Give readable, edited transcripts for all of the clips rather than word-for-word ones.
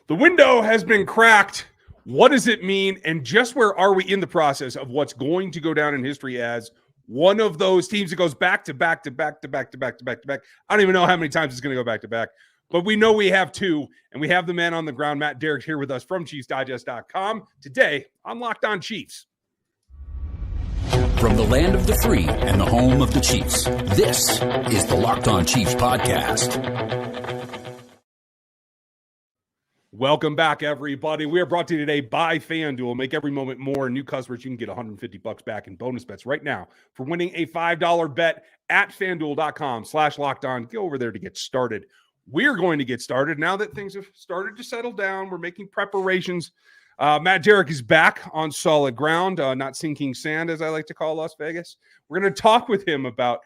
The window has been cracked. What does it mean? And just where are we in the process of what's going to go down in history as one of those teams that goes back to back to back to back to back to back to back? I don't even know how many times it's going to go back to back, but we know we have two, and we have the man on the ground, Matt Derrick, here with us from ChiefsDigest.com. Today on Locked On Chiefs. From the land of the free and the home of the Chiefs, this is the Locked On Chiefs podcast. Welcome back, everybody. We are brought to you today by FanDuel. Make every moment more. New customers, you can get $150 back in bonus bets right now for winning a $5 bet at FanDuel.com/lockedon. Go over there to get started. We're going to get started now that things have started to settle down. We're making preparations. Matt Derrick is back on solid ground, not sinking sand, as I like to call Las Vegas. We're going to talk with him about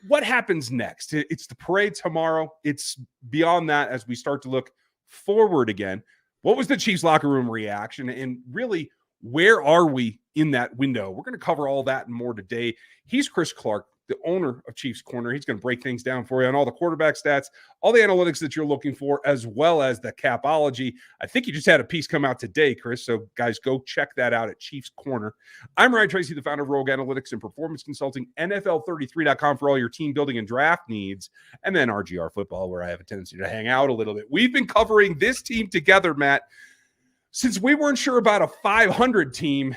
what happens next. It's the parade tomorrow. It's beyond that as we start to look forward again. What was the Chiefs locker room reaction, and really, where are we in that window? We're going to cover all that and more today. He's Chris Clark, the owner of Chiefs Corner. He's going to break things down for you on all the quarterback stats, all the analytics that you're looking for, as well as the capology. I think you just had a piece come out today, Chris. So guys, go check that out at Chiefs Corner. I'm Ryan Tracy, the founder of Rogue Analytics and Performance Consulting, NFL33.com for all your team building and draft needs, and then RGR Football, where I have a tendency to hang out a little bit. We've been covering this team together, Matt, since we weren't sure about a 500 team.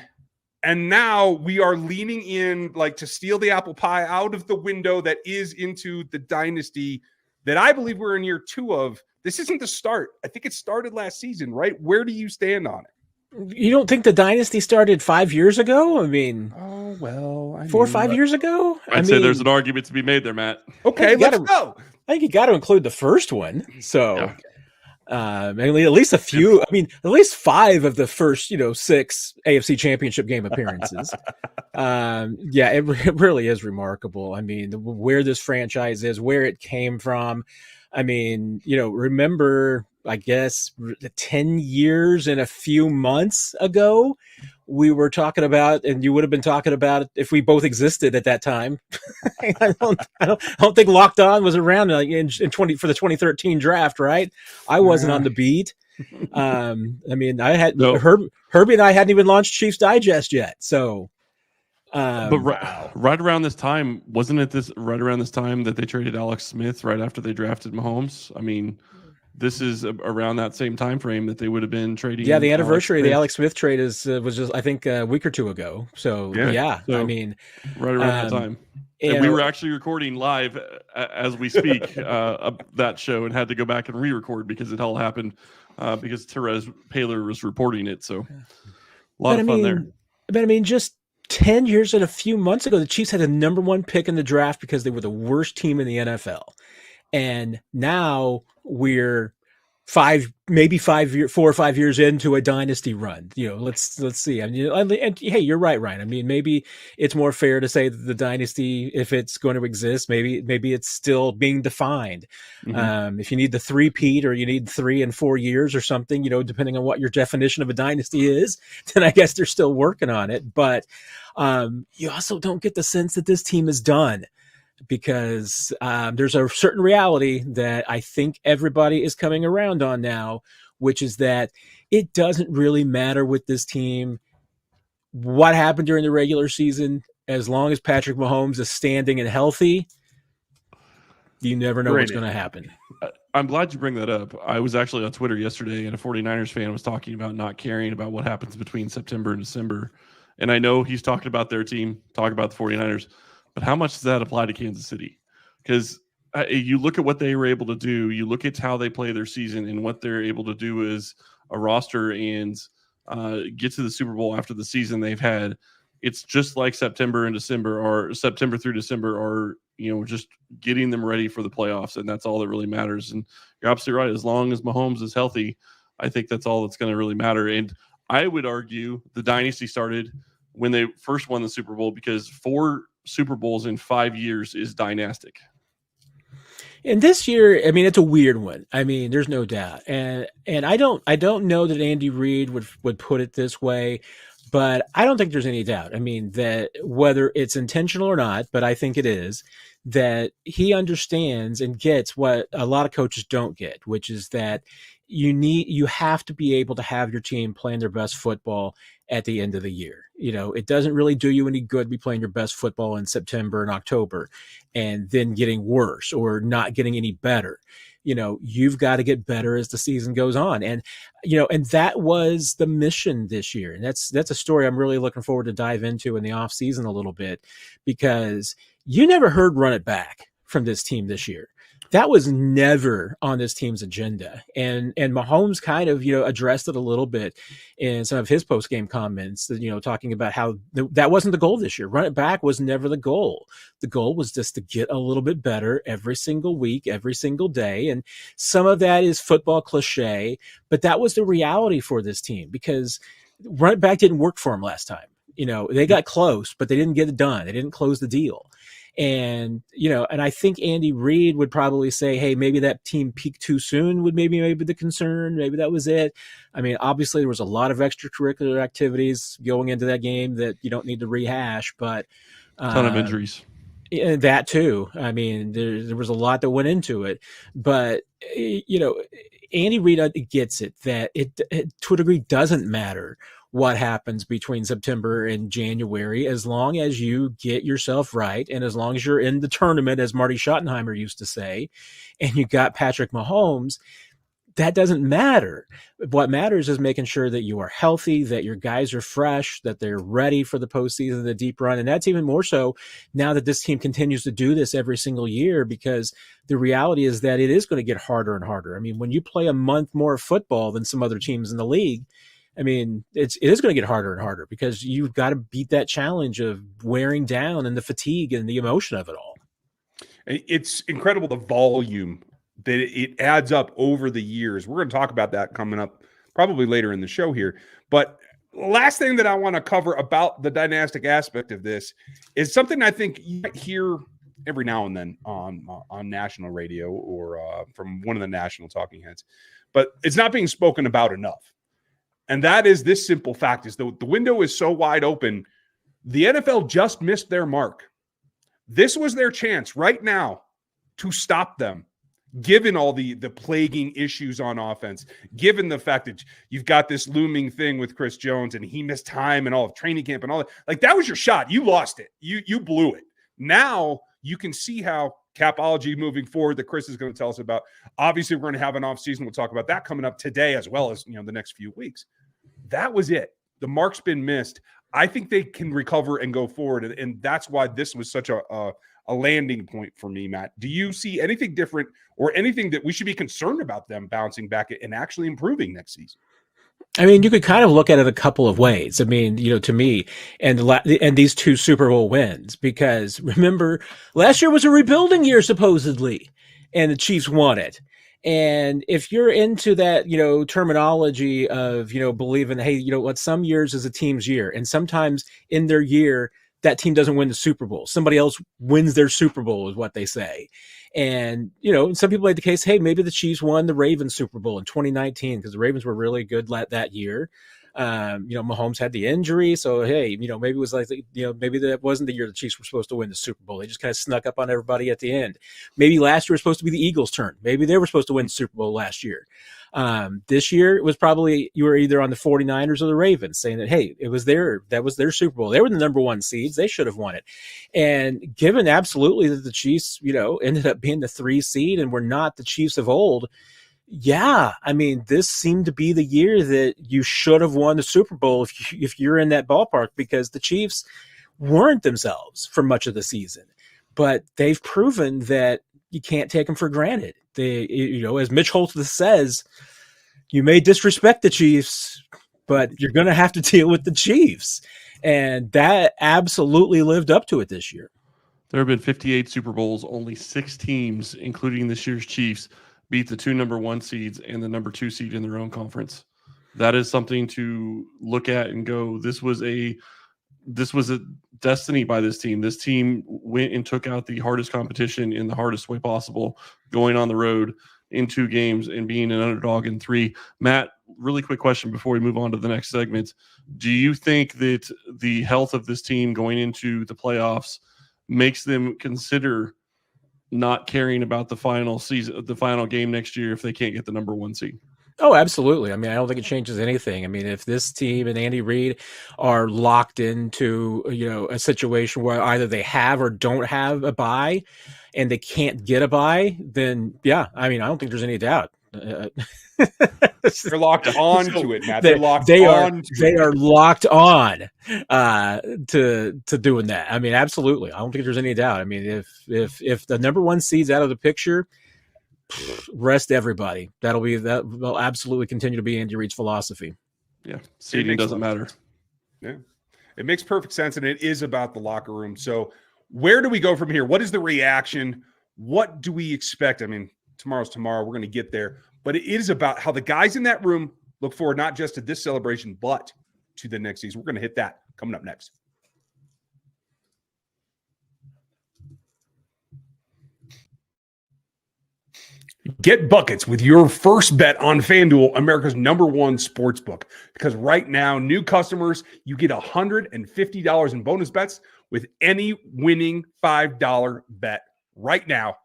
And now we are leaning in like to steal the apple pie out of the window that is into the dynasty that I believe we're in year 2 of. This isn't the start. I think it started last season, right? Where do you stand on it? You don't think the dynasty started 5 years ago? I mean, 4 or 5 years ago? I'd say there's an argument to be made there, Matt. Okay, let's go. I think you got to include the first one. So Yeah. at least a few. I mean, at least 5 of the first, 6 AFC Championship game appearances. It really is remarkable. I mean, where this franchise is, where it came from. I mean, remember, I guess, 10 years and a few months ago, we were talking about, and you would have been talking about it if we both existed at that time. I don't think Locked On was around in for the 2013 draft, right? I wasn't on the beat. I had Herbie and I hadn't even launched Chiefs Digest yet. So, but right around this time, wasn't it right around this time that they traded Alex Smith right after they drafted Mahomes? I mean, this is around that same time frame that they would have been trading. Yeah, the anniversary of the Alex Smith trade was just, I think, a week or 2 ago. So, so I mean, right around that time. And we were actually recording live as we speak that show, and had to go back and re-record because it all happened because Therese Paylor was reporting it. So a lot of fun there. But I mean, just 10 years and a few months ago, the Chiefs had the number 1 pick in the draft because they were the worst team in the NFL. And now we're 4 or 5 years into a dynasty run. Let's see. I mean, and hey, you're right, Ryan. I mean, maybe it's more fair to say that the dynasty, if it's going to exist, maybe it's still being defined. Mm-hmm. If you need the 3-peat or you need 3 and 4 years or something, depending on what your definition of a dynasty is, then I guess they're still working on it. But you also don't get the sense that this team is done. Because there's a certain reality that I think everybody is coming around on now, which is that it doesn't really matter with this team what happened during the regular season. As long as Patrick Mahomes is standing and healthy, you never know what's going to happen. I'm glad you bring that up. I was actually on Twitter yesterday, and a 49ers fan was talking about not caring about what happens between September and December. And I know he's talking about their team, talking about the 49ers. But how much does that apply to Kansas City? Because you look at what they were able to do, you look at how they play their season, and what they're able to do as a roster and get to the Super Bowl after the season they've had. It's just like September and December, or September through December, are just getting them ready for the playoffs, and that's all that really matters. And you're absolutely right. As long as Mahomes is healthy, I think that's all that's going to really matter. And I would argue the dynasty started when they first won the Super Bowl, because 4 Super Bowls in 5 years is dynastic. And this year, I mean, it's a weird one. I mean, there's no doubt. And I don't know that Andy Reid would put it this way, but I don't think there's any doubt. I mean, that whether it's intentional or not, but I think it is, that he understands and gets what a lot of coaches don't get, which is that you have to be able to have your team playing their best football at the end of the year. It doesn't really do you any good to be playing your best football in September and October and then getting worse or not getting any better. You've got to get better as the season goes on. And that was the mission this year. And that's a story I'm really looking forward to dive into in the off season a little bit, because you never heard run it back from this team this year. That was never on this team's agenda. And Mahomes kind of, addressed it a little bit in some of his post-game comments, talking about how that wasn't the goal this year. Run it back was never the goal. The goal was just to get a little bit better every single week, every single day. And some of that is football cliche, but that was the reality for this team, because run it back didn't work for them last time. They got close, but they didn't get it done. They didn't close the deal. And, and I think Andy Reid would probably say, hey, maybe that team peaked too soon would maybe the concern. Maybe that was it. I mean, obviously there was a lot of extracurricular activities going into that game that you don't need to rehash, but a ton of injuries. That too. I mean, there was a lot that went into it, but Andy Reid gets it that it to a degree doesn't matter what happens between September and January, as long as you get yourself right and as long as you're in the tournament, as Marty Schottenheimer used to say, and you got Patrick Mahomes. That doesn't matter. What matters is making sure that you are healthy, that your guys are fresh, that they're ready for the postseason, the deep run. And that's even more so now that this team continues to do this every single year, because the reality is that it is going to get harder and harder. I mean, when you play a month more of football than some other teams in the league, I mean, it is going to get harder and harder, because you've got to beat that challenge of wearing down and the fatigue and the emotion of it all. It's incredible, the volume that it adds up over the years. We're going to talk about that coming up probably later in the show here. But last thing that I want to cover about the dynastic aspect of this is something I think you might hear every now and then on national radio or from one of the national talking heads, but it's not being spoken about enough. And that is this simple fact: is the window is so wide open. The NFL just missed their mark. This was their chance right now to stop them, given all the plaguing issues on offense, given the fact that you've got this looming thing with Chris Jones and he missed time and all of training camp and all that. Like, that was your shot. You lost it. You blew it. Now you can see how capology moving forward that Chris is going to tell us about. Obviously, we're going to have an offseason. We'll talk about that coming up today, as well as, the next few weeks. That was it. The mark's been missed. I think they can recover and go forward. And that's why this was such a landing point for me, Matt. Do you see anything different or anything that we should be concerned about them bouncing back and actually improving next season? I mean, you could kind of look at it a couple of ways. I mean, to me, and these two Super Bowl wins, because remember, last year was a rebuilding year, supposedly, and the Chiefs won it. And if you're into that, terminology of, believing, hey, what, some years is a team's year, and sometimes in their year, that team doesn't win the Super Bowl. Somebody else wins their Super Bowl, is what they say. And, some people made the case, hey, maybe the Chiefs won the Ravens Super Bowl in 2019 because the Ravens were really good that year. Mahomes had the injury. So, hey, maybe it was like, maybe that wasn't the year the Chiefs were supposed to win the Super Bowl. They just kind of snuck up on everybody at the end. Maybe last year was supposed to be the Eagles' turn. Maybe they were supposed to win the Super Bowl last year. This year it was probably, you were either on the 49ers or the Ravens, saying that, hey, that was their Super Bowl. They were the number one seeds. They should have won it. And given absolutely that the Chiefs, ended up being the 3 seed and were not the Chiefs of old, yeah, I mean, this seemed to be the year that you should have won the Super Bowl if you're in that ballpark, because the Chiefs weren't themselves for much of the season. But they've proven that you can't take them for granted. They, as Mitch Holtz says, you may disrespect the Chiefs, but you're going to have to deal with the Chiefs. And that absolutely lived up to it this year. There have been 58 Super Bowls. Only 6 teams, including this year's Chiefs, beat the 2 number 1 seeds and the number 2 seed in their own conference. That is something to look at and go, this was a destiny by this team. This team went and took out the hardest competition in the hardest way possible, going on the road in 2 games and being an underdog in 3. Matt, really quick question before we move on to the next segment. Do you think that the health of this team going into the playoffs makes them consider not caring about the final season, the final game next year, if they can't get the number 1 seed? Oh, absolutely. I mean, I don't think it changes anything. I mean, if this team and Andy Reid are locked into, a situation where either they have or don't have a bye and they can't get a bye, then yeah, I mean, I don't think there's any doubt. They're locked on to it, Matt. They They are locked on to doing that. I mean, absolutely. I don't think there's any doubt. I mean, if the number one seed's out of the picture, rest everybody. That will absolutely continue to be Andy Reid's philosophy. Yeah, seeding doesn't matter. Yeah, it makes perfect sense, and it is about the locker room. So where do we go from here? What is the reaction? What do we expect? I mean, tomorrow's tomorrow. We're going to get there. But it is about how the guys in that room look forward not just to this celebration, but to the next season. We're going to hit that coming up next. Get buckets with your first bet on FanDuel, America's #1 sportsbook. Because right now, new customers, you get $150 in bonus bets with any winning $5 bet right now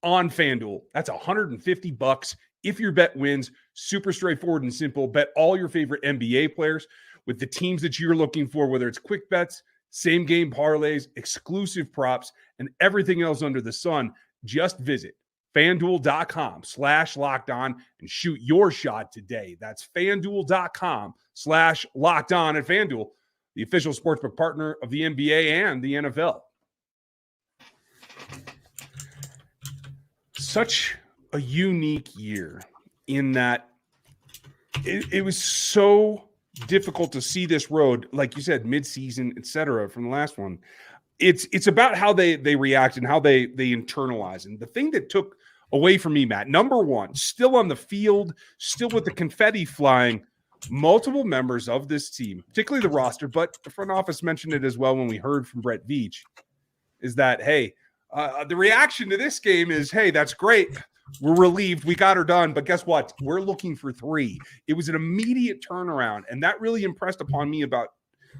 on FanDuel. That's $150 if your bet wins. Super straightforward and simple. Bet all your favorite NBA players with the teams that you're looking for, whether it's quick bets, same game parlays, exclusive props, and everything else under the sun. Just visit FanDuel.com/lockedon and shoot your shot today. That's FanDuel.com/lockedon. At FanDuel, the official sportsbook partner of the NBA and the NFL. Such a unique year in that it was so difficult to see this road, like you said, mid-season, etc. from the last one. It's about how they react and how they internalize. And the thing that took away from me, Matt, number one, still on the field, still with the confetti flying, multiple members of this team, particularly the roster, but the front office mentioned it as well when we heard from Brett Veach, is that, hey, the reaction to this game is, hey, that's great. We're relieved. We got her done. But guess what? We're looking for 3. It was an immediate turnaround. And that really impressed upon me about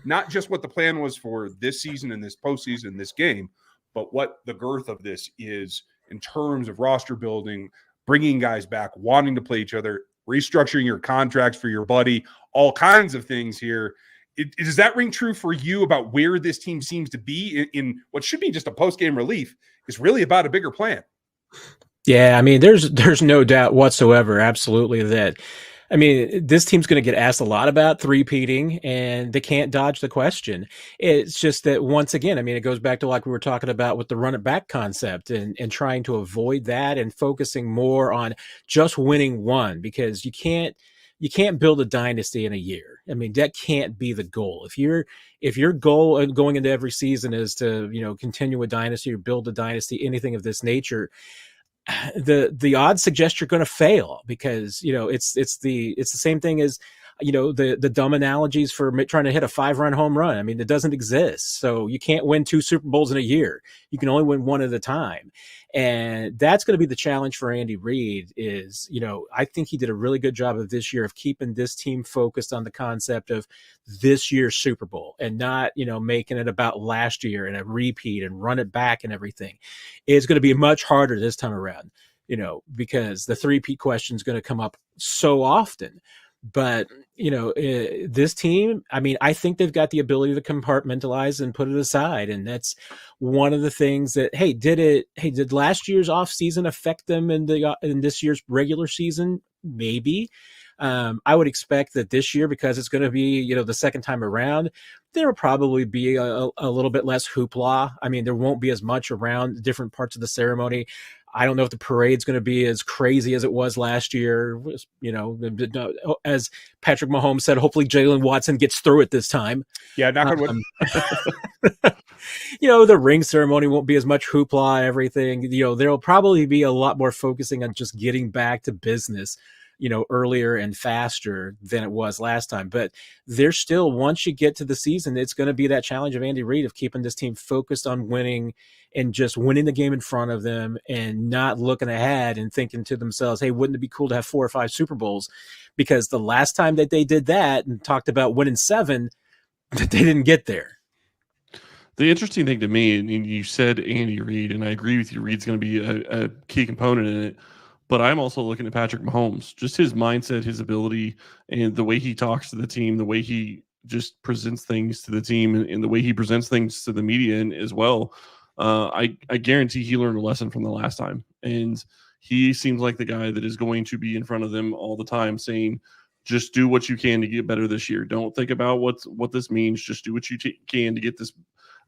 not just what the plan was for this season and this postseason, this game, but what the girth of this is in terms of roster building, bringing guys back, wanting to play each other, restructuring your contracts for your buddy, all kinds of things here. Does that ring true for you about where this team seems to be in what should be just a post-game relief is really about a bigger plan? Yeah, I mean, there's no doubt whatsoever, absolutely, that I mean, this team's going to get asked a lot about three-peating, and they can't dodge the question. It's just that, once again, I mean, it goes back to like we were talking about with the run-it-back concept and trying to avoid that and focusing more on just winning one, because you can't build a dynasty in a year. I mean, that can't be the goal. If your goal going into every season is to, continue a dynasty or build a dynasty, anything of this nature, the odds suggest you're going to fail, because it's the same thing as the dumb analogies for trying to hit a 5-run home run. I mean, it doesn't exist. So you can't win 2 Super Bowls in a year. You can only win one at a time. And that's going to be the challenge for Andy Reid is, I think he did a really good job of this year of keeping this team focused on the concept of this year's Super Bowl and not, making it about last year and a repeat and run it back and everything. It's going to be much harder this time around, because the three-peat question is going to come up so often. But, this team, I mean, I think they've got the ability to compartmentalize and put it aside. And that's one of the things that, did last year's offseason affect them in this year's regular season? Maybe. I would expect that this year, because it's going to be, the second time around, there will probably be a little bit less hoopla. I mean, there won't be as much around different parts of the ceremony. I don't know if the parade's going to be as crazy as it was last year. As Patrick Mahomes said, hopefully Jalen Watson gets through it this time. Yeah, not good one. The ring ceremony won't be as much hoopla, everything. There'll probably be a lot more focusing on just getting back to business, earlier and faster than it was last time. But there's still, once you get to the season, it's going to be that challenge of Andy Reid of keeping this team focused on winning and just winning the game in front of them and not looking ahead and thinking to themselves, hey, wouldn't it be cool to have 4 or 5 Super Bowls? Because the last time that they did that and talked about winning 7, they didn't get there. The interesting thing to me, and you said Andy Reid, and I agree with you, Reid's going to be a key component in it. But I'm also looking at Patrick Mahomes, just his mindset, his ability, and the way he talks to the team, the way he just presents things to the team, and the way he presents things to the media as well. I guarantee he learned a lesson from the last time. And he seems like the guy that is going to be in front of them all the time saying, just do what you can to get better this year. Don't think about what this means. Just do what you can to get this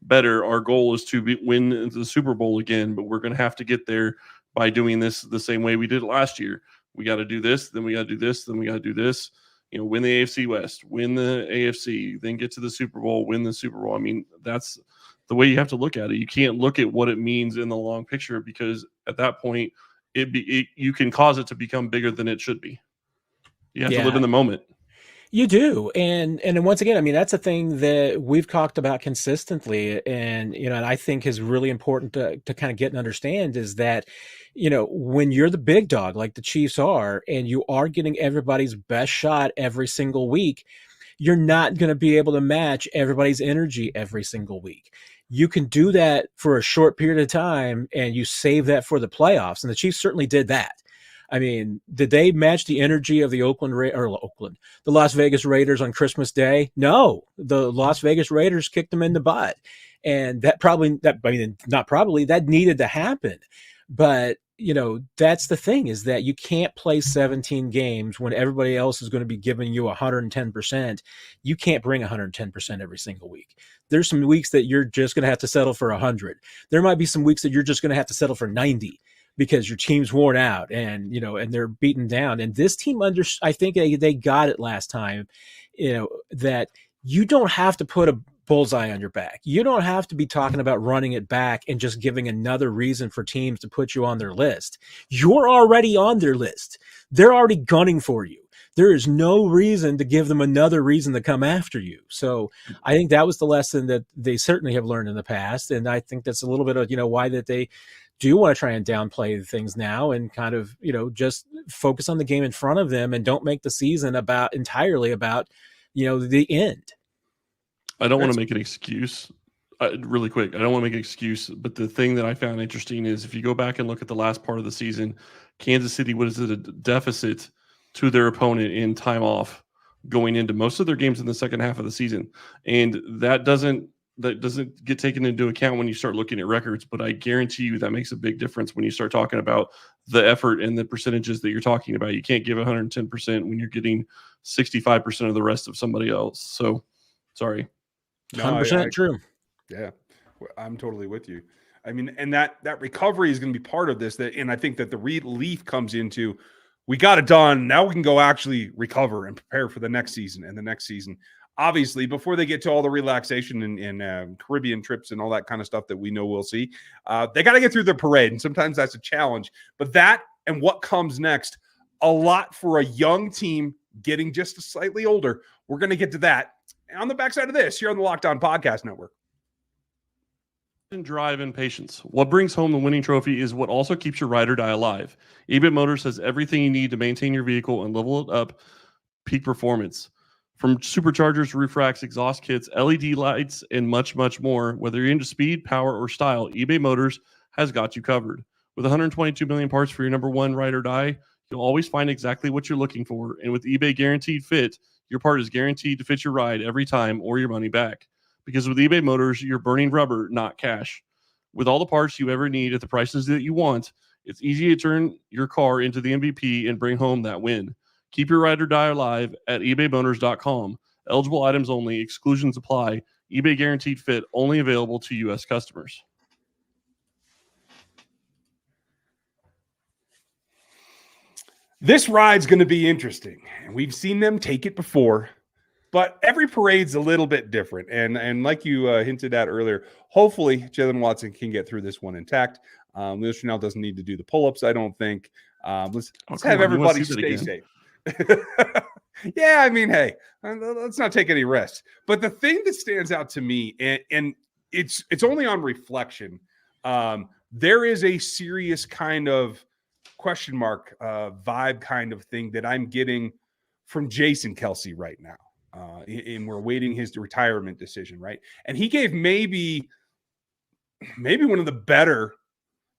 better. Our goal is to win the Super Bowl again, but we're going to have to get there by doing this the same way we did last year. We got to do this, then we got to do this, then we got to do this. Win the AFC West, win the AFC, then get to the Super Bowl, win the Super Bowl. I mean, that's the way you have to look at it. You can't look at what it means in the long picture, because at that point, you can cause it to become bigger than it should be. You have to live in the moment. You do. And once again, I mean, that's a thing that we've talked about consistently. And, and I think is really important to kind of get and understand is that, when you're the big dog, like the Chiefs are, and you are getting everybody's best shot every single week, you're not going to be able to match everybody's energy every single week. You can do that for a short period of time and you save that for the playoffs. And the Chiefs certainly did that. I mean, did they match the energy of the the Las Vegas Raiders on Christmas Day? No, the Las Vegas Raiders kicked them in the butt. And that needed to happen. But, that's the thing, is that you can't play 17 games when everybody else is going to be giving you 110%. You can't bring 110% every single week. There's some weeks that you're just going to have to settle for 100. There might be some weeks that you're just going to have to settle for 90. Because your team's worn out and they're beaten down. And this team, I think they got it last time, that you don't have to put a bullseye on your back. You don't have to be talking about running it back and just giving another reason for teams to put you on their list. You're already on their list. They're already gunning for you. There is no reason to give them another reason to come after you. So I think that was the lesson that they certainly have learned in the past. And I think that's a little bit of, why that they do want to try and downplay things now and kind of, just focus on the game in front of them and don't make the season entirely about, the end. I don't want to make an excuse really quick. I don't want to make an excuse, but the thing that I found interesting is if you go back and look at the last part of the season, Kansas City was at a deficit to their opponent in time off going into most of their games in the second half of the season. And that doesn't get taken into account when you start looking at records, but I guarantee you that makes a big difference when you start talking about the effort and the percentages that you're talking about. You can't give 110% when you're getting 65% of the rest of somebody else. So, sorry. 100% true. Yeah, I'm totally with you. I mean, and that recovery is going to be part of this. And I think that the relief comes into, we got it done. Now we can go actually recover and prepare for the next season and the next season. Obviously, before they get to all the relaxation and Caribbean trips and all that kind of stuff that we know we'll see, they got to get through the parade. And sometimes that's a challenge. But that and what comes next, a lot for a young team getting just slightly older. We're going to get to that on the backside of this here on the Locked On Podcast Network. Drive and patience. What brings home the winning trophy is what also keeps your ride or die alive. eBay Motors has everything you need to maintain your vehicle and level it up peak performance. From superchargers, roof racks, exhaust kits, LED lights, and much, much more, whether you're into speed, power, or style, eBay Motors has got you covered. With 122 million parts for your number one ride or die, you'll always find exactly what you're looking for. And with eBay Guaranteed Fit, your part is guaranteed to fit your ride every time or your money back. Because with eBay Motors, you're burning rubber, not cash. With all the parts you ever need at the prices that you want, it's easy to turn your car into the MVP and bring home that win. Keep your ride or die alive at ebaymotors.com. Eligible items only. Exclusions apply. eBay Guaranteed Fit only available to U.S. customers. This ride's going to be interesting. And we've seen them take it before. But every parade's a little bit different. And like you hinted at earlier, hopefully Jalen Watson can get through this one intact. Lewis Chanel doesn't need to do the pull-ups, I don't think. Let's have everybody stay safe. Yeah, I mean, hey, let's not take any risks. But the thing that stands out to me, and it's only on reflection, there is a serious kind of question mark vibe kind of thing that I'm getting from Jason Kelce right now. And we're awaiting his retirement decision, right? And he gave maybe one of the better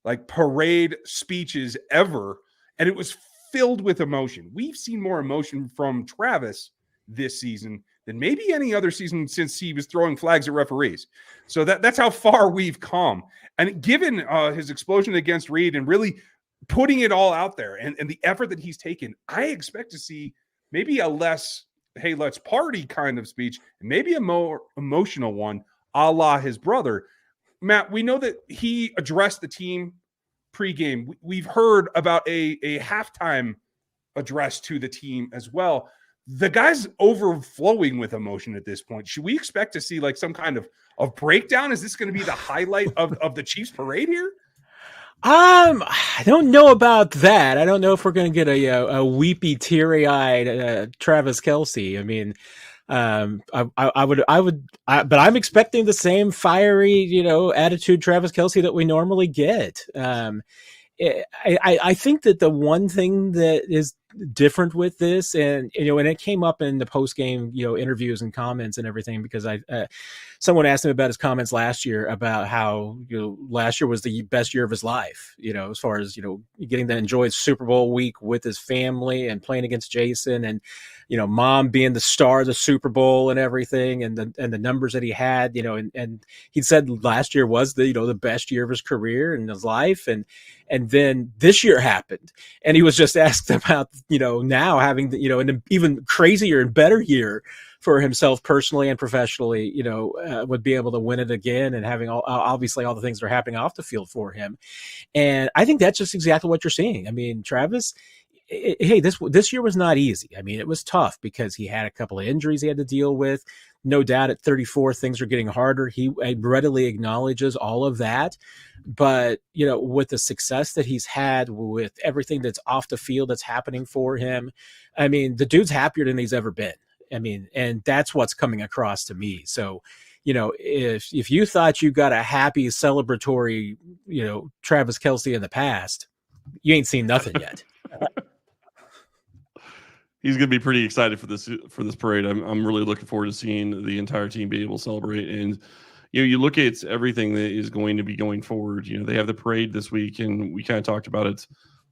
like parade speeches ever and it was filled with emotion. We've seen more emotion from Travis this season than maybe any other season since he was throwing flags at referees. So that's how far we've come. And given his explosion against Reed and really putting it all out there and the effort that he's taken, I expect to see maybe a less, hey, let's party kind of speech, and maybe a more emotional one, a la his brother. Matt, we know that he addressed the team pregame. We've heard about a halftime address to the team as well. The guy's overflowing with emotion at this point. Should we expect to see like some kind of breakdown? Is this going to be the highlight of the Chiefs parade here? I don't know about that. I don't know if we're going to get a weepy, teary-eyed Travis Kelce. I mean, I would, but I'm expecting the same fiery, attitude Travis Kelce that we normally get. I think that the one thing that is different with this, and and it came up in the post game, interviews and comments and everything, because someone asked him about his comments last year about how last year was the best year of his life, as far as getting to enjoy Super Bowl week with his family and playing against Jason, and mom being the star of the Super Bowl and everything, and the numbers that he had, and he said last year was the best year of his career and his life, and then this year happened, and he was just asked about now having an even crazier and better year for himself personally and professionally, would be able to win it again, and having obviously all the things that are happening off the field for him. And I think that's just exactly what you're seeing. I mean, Travis, hey, this year was not easy. I mean, it was tough because he had a couple of injuries he had to deal with. No doubt at 34, things are getting harder. He readily acknowledges all of that. But, with the success that he's had, with everything that's off the field that's happening for him, I mean, the dude's happier than he's ever been. I mean, and that's what's coming across to me. So, if you thought you got a happy, celebratory, Travis Kelce in the past, you ain't seen nothing yet. He's going to be pretty excited for this parade. I'm really looking forward to seeing the entire team be able to celebrate. And you look at everything that is going to be going forward. They have the parade this week, and we kind of talked about it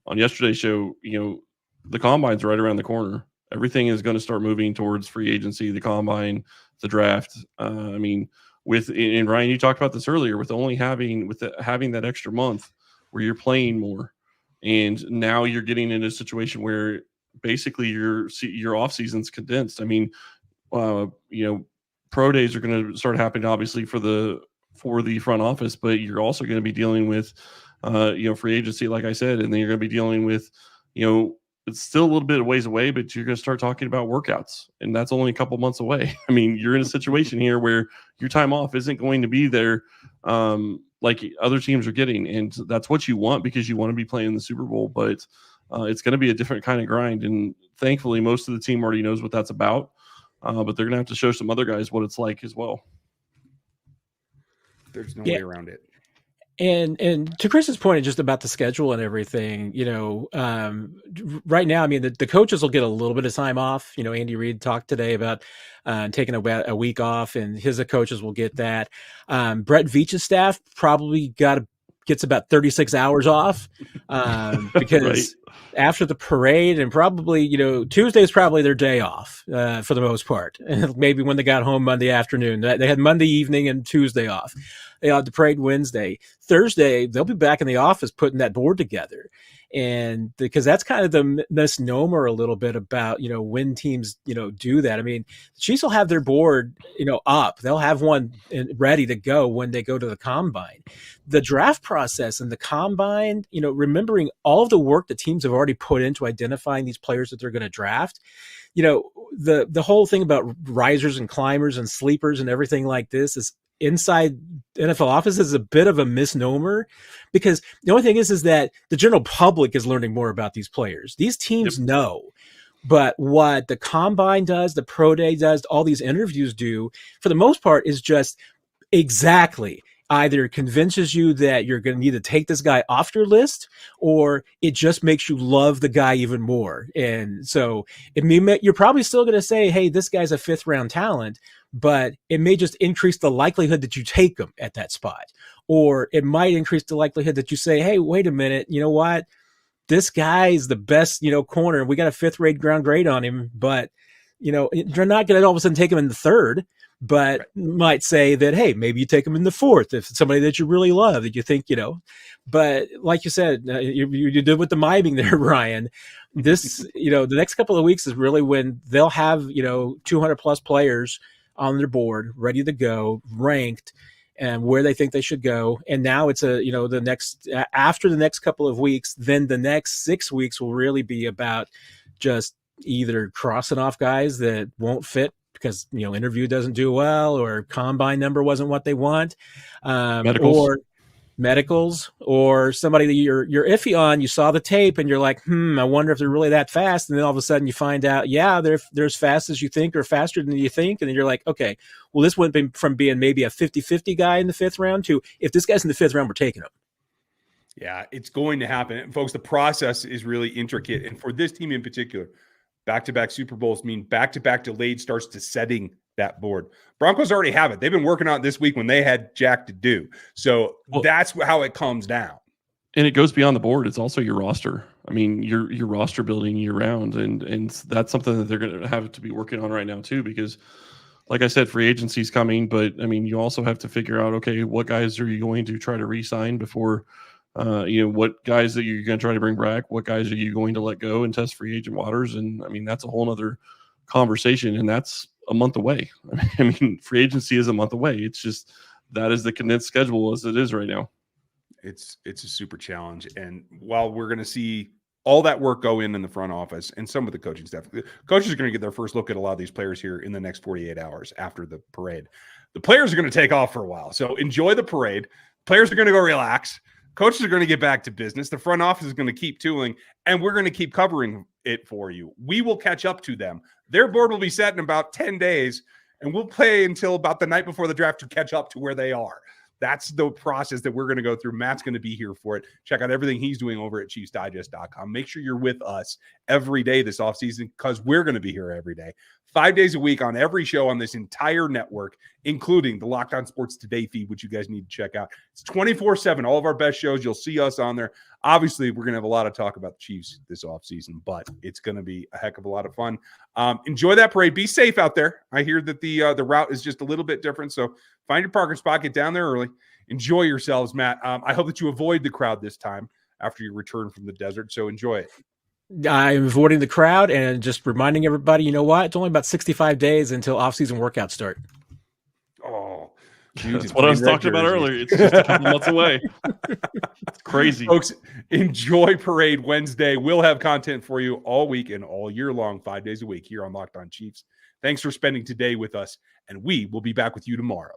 on yesterday's show. The combine's right around the corner. Everything is going to start moving towards free agency, the combine, the draft. And Ryan, you talked about this earlier, with only having that extra month where you're playing more, and now you're getting in a situation where basically your off season's condensed. I mean, pro days are going to start happening, obviously, for the front office, but you're also going to be dealing with free agency, like I said, and then you're going to be dealing with it's still a little bit of ways away, but you're going to start talking about workouts, and that's only a couple months away. I mean, you're in a situation here where your time off isn't going to be there like other teams are getting, and that's what you want because you want to be playing the Super Bowl, but it's going to be a different kind of grind, and thankfully most of the team already knows what that's about, but they're going to have to show some other guys what it's like as well. There's no way around it. And to Chris's point, just about the schedule and everything, right now, I mean, the coaches will get a little bit of time off. Andy Reid talked today about taking a week off, and his coaches will get that. Brett Veach's staff probably gets about 36 hours off because right. After the parade, and probably, Tuesday is probably their day off for the most part. Maybe when they got home Monday afternoon, they had Monday evening and Tuesday off. They had the parade Wednesday. Thursday, they'll be back in the office putting that board together. And because that's kind of the misnomer a little bit about, when teams, do that. I mean, the Chiefs will have their board, up. They'll have one ready to go when they go to the combine. The draft process and the combine, remembering all of the work the teams have already put into identifying these players that they're going to draft. The whole thing about risers and climbers and sleepers and everything like this is inside NFL offices is a bit of a misnomer, because the only thing is that the general public is learning more about these players. These teams know, but what the combine does, the pro day does, all these interviews do, for the most part, is just exactly either convinces you that you're going to need to take this guy off your list, or it just makes you love the guy even more. And so you're probably still going to say, hey, this guy's a 5th round talent, but it may just increase the likelihood that you take him at that spot. Or it might increase the likelihood that you say, hey, wait a minute, you know what? this guy's the best, corner. We got a 5th ground grade on him, but, they're not going to all of a sudden take him in the 3rd, but might say that, hey, maybe you take him in the 4th if it's somebody that you really love, that you think, but like you said, you did with the miming there, Ryan. This, the next couple of weeks is really when they'll have, 200 plus players on their board, ready to go, ranked, and where they think they should go. And now it's after the next couple of weeks, then the next 6 weeks will really be about just either crossing off guys that won't fit because, interview doesn't do well, or combine number wasn't what they want, medicals, or somebody that you're iffy on. You saw the tape and you're like, I wonder if they're really that fast. And then all of a sudden you find out, yeah, they're as fast as you think, or faster than you think. And then you're like, okay, well, this went from being maybe a 50-50 guy in the 5th round to, if this guy's in the 5th round, we're taking him. Yeah, it's going to happen. And folks, the process is really intricate. And for this team in particular, back-to-back Super Bowls mean back-to-back delayed starts to setting that board. Broncos already have it. They've been working on it this week when they had jack to do. So that's how it comes down. And it goes beyond the board. It's also your roster. I mean, your roster building year round. And that's something that they're going to have to be working on right now too, because like I said, free agency is coming, but I mean, you also have to figure out, okay, what guys are you going to try to re-sign before, what guys that you're going to try to bring back, what guys are you going to let go and test free agent waters. And I mean, that's a whole other conversation, and that's a month away. I mean, free agency is a month away. It's just, that is the condensed schedule as it is right now. It's a super challenge. And while we're going to see all that work go in the front office and some of the coaching staff, the coaches are going to get their first look at a lot of these players here in the next 48 hours after the parade. The players are going to take off for a while. So enjoy the parade. Players are going to go relax. Coaches are going to get back to business. The front office is going to keep tooling, and we're going to keep covering it for you. We will catch up to them. Their board will be set in about 10 days, and we'll play until about the night before the draft to catch up to where they are. That's the process that we're going to go through. Matt's going to be here for it. Check out everything he's doing over at ChiefsDigest.com. Make sure you're with us every day this offseason, because we're going to be here every day, 5 days a week on every show on this entire network, including the Locked On Sports Today feed, which you guys need to check out. It's 24/7, all of our best shows. You'll see us on there. Obviously, we're going to have a lot of talk about the Chiefs this offseason, but it's going to be a heck of a lot of fun. Enjoy that parade. Be safe out there. I hear that the route is just a little bit different, so find your parking spot, get down there early. Enjoy yourselves, Matt. I hope that you avoid the crowd this time after you return from the desert, so enjoy it. I'm avoiding the crowd and just reminding everybody, you know what? It's only about 65 days until off-season workouts start. Oh, that's what I was talking about earlier. It's just a couple months away. It's crazy. Folks, enjoy Parade Wednesday. We'll have content for you all week and all year long, 5 days a week here on Locked On Chiefs. Thanks for spending today with us, and we will be back with you tomorrow.